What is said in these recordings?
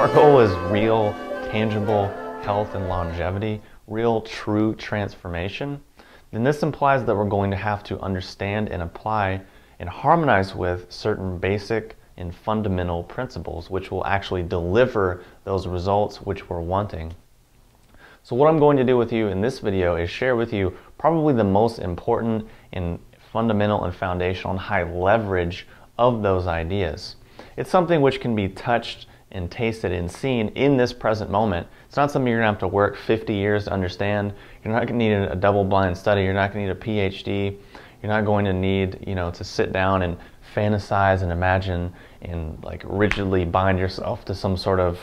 our goal is real, tangible health and longevity, real, true transformation, then this implies that we're going to have to understand and apply and harmonize with certain basic and fundamental principles which will actually deliver those results which we're wanting. So what I'm going to do with you in this video is share with you probably the most important and fundamental and foundational and high leverage of those ideas. It's something which can be touched and tasted and seen in this present moment. It's not something you're going to have to work 50 years to understand. You're not going to need a double-blind study. You're not going to need a PhD. You're not going to need, to sit down and fantasize and imagine and like rigidly bind yourself to some sort of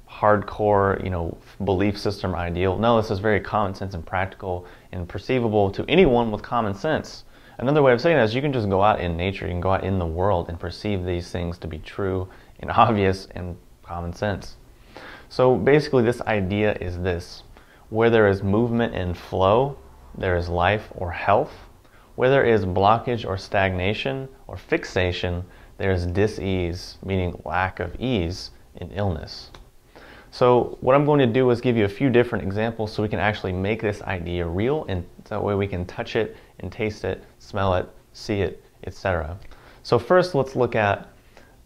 hardcore, belief system ideal. No, this is very common sense and practical and perceivable to anyone with common sense. Another way of saying that is you can just go out in nature, you can go out in the world and perceive these things to be true and obvious and common sense. So basically this idea is this: where there is movement and flow, there is life or health. Where there is blockage or stagnation or fixation, there is dis-ease, meaning lack of ease, and illness. So what I'm going to do is give you a few different examples so we can actually make this idea real, and that way we can touch it and taste it, smell it, see it, etc. So first let's look at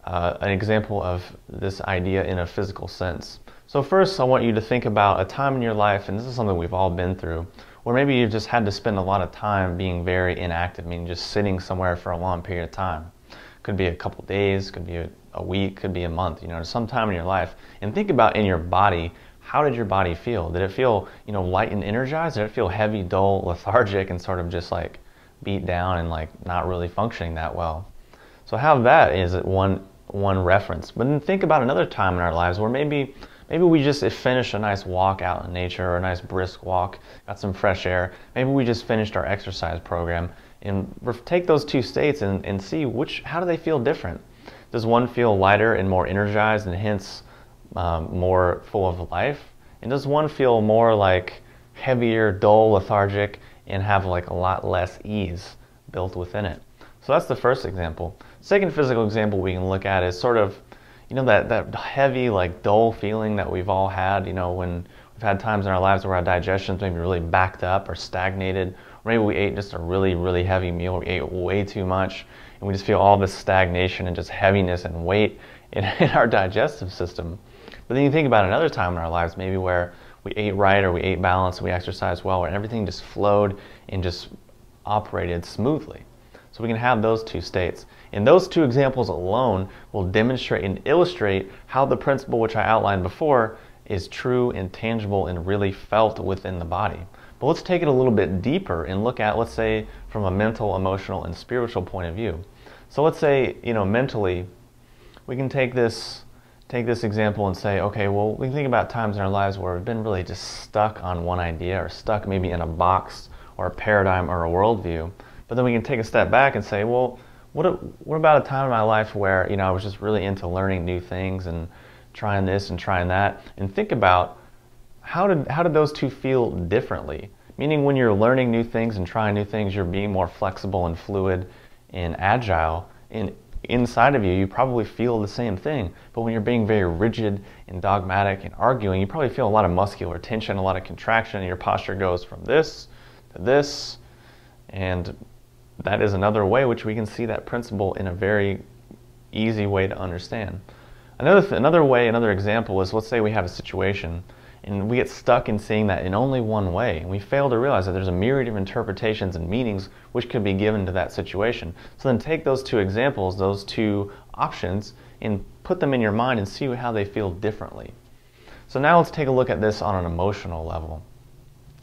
an example of this idea in a physical sense. So first I want you to think about a time in your life, and this is something we've all been through, where maybe you've just had to spend a lot of time being very inactive, meaning just sitting somewhere for a long period of time. Could be a couple days, could be a week, could be a month, some time in your life. And think about in your body, how did your body feel? Did it feel, light and energized? Did it feel heavy, dull, lethargic, and sort of just like beat down and like not really functioning that well? So have that is one reference. But then think about another time in our lives where maybe we just finished a nice walk out in nature, or a nice brisk walk, got some fresh air. Maybe we just finished our exercise program, and take those two states and see how do they feel different. Does one feel lighter and more energized and hence more full of life? And does one feel more like heavier, dull, lethargic, and have like a lot less ease built within it? So that's the first example. Second physical example we can look at is sort of, that heavy, like dull feeling that we've all had, when we've had times in our lives where our digestion's maybe really backed up or stagnated, or maybe we ate just a really, really heavy meal, we ate way too much, and we just feel all this stagnation and just heaviness and weight in our digestive system. But then you think about another time in our lives, maybe where we ate right or we ate balanced, we exercised well, where everything just flowed and just operated smoothly. So we can have those two states. And those two examples alone will demonstrate and illustrate how the principle which I outlined before is true and tangible and really felt within the body. But let's take it a little bit deeper and look at, let's say, from a mental, emotional, and spiritual point of view. So let's say, mentally, we can take this example and say, okay, well, we can think about times in our lives where we've been really just stuck on one idea, or stuck maybe in a box or a paradigm or a worldview. But then we can take a step back and say, well, what about a time in my life where I was just really into learning new things and trying this and trying that, and think about how did those two feel differently? Meaning when you're learning new things and trying new things, you're being more flexible and fluid and agile, and inside of you, you probably feel the same thing. But when you're being very rigid and dogmatic and arguing, you probably feel a lot of muscular tension, a lot of contraction, and your posture goes from this to this. And that is another way which we can see that principle in a very easy way to understand. Another example is, let's say we have a situation and we get stuck in seeing that in only one way, and we fail to realize that there's a myriad of interpretations and meanings which could be given to that situation. So then take those two examples, those two options, and put them in your mind and see how they feel differently. So now let's take a look at this on an emotional level,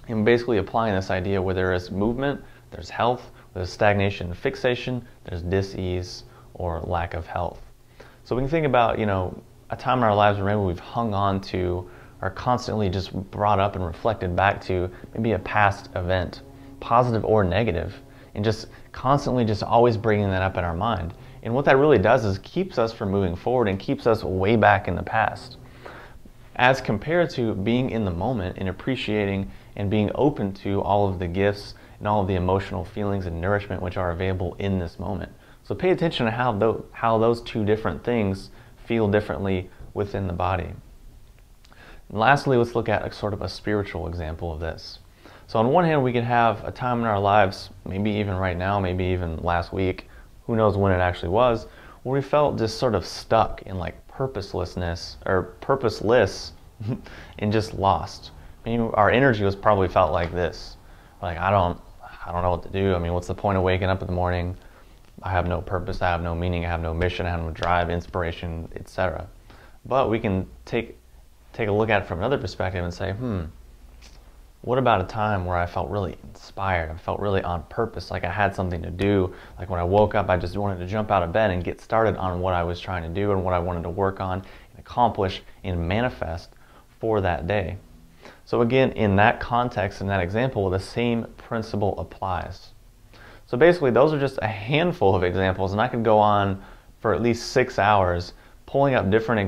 and basically applying this idea where there is movement, there's health, there's stagnation and fixation, there's dis-ease or lack of health. So we can think about, a time in our lives where maybe we've hung on to, or constantly just brought up and reflected back to maybe a past event, positive or negative, and just constantly just always bringing that up in our mind. And what that really does is keeps us from moving forward and keeps us way back in the past, as compared to being in the moment and appreciating and being open to all of the gifts and all of the emotional feelings and nourishment which are available in this moment. So pay attention to how those two different things feel differently within the body. And lastly, let's look at sort of a spiritual example of this. So on one hand, we could have a time in our lives, maybe even right now, maybe even last week, who knows when it actually was, where we felt just sort of stuck in like purposelessness or purposeless and just lost. I mean, our energy was probably felt like this. Like, I don't know what to do. I mean, what's the point of waking up in the morning? I have no purpose, I have no meaning, I have no mission, I have no drive, inspiration, etc. But we can take a look at it from another perspective and say, what about a time where I felt really inspired, I felt really on purpose, like I had something to do, like when I woke up I just wanted to jump out of bed and get started on what I was trying to do and what I wanted to work on and accomplish and manifest for that day. So again, in that context, in that example, the same principle applies. So basically, those are just a handful of examples, and I could go on for at least 6 hours pulling up different examples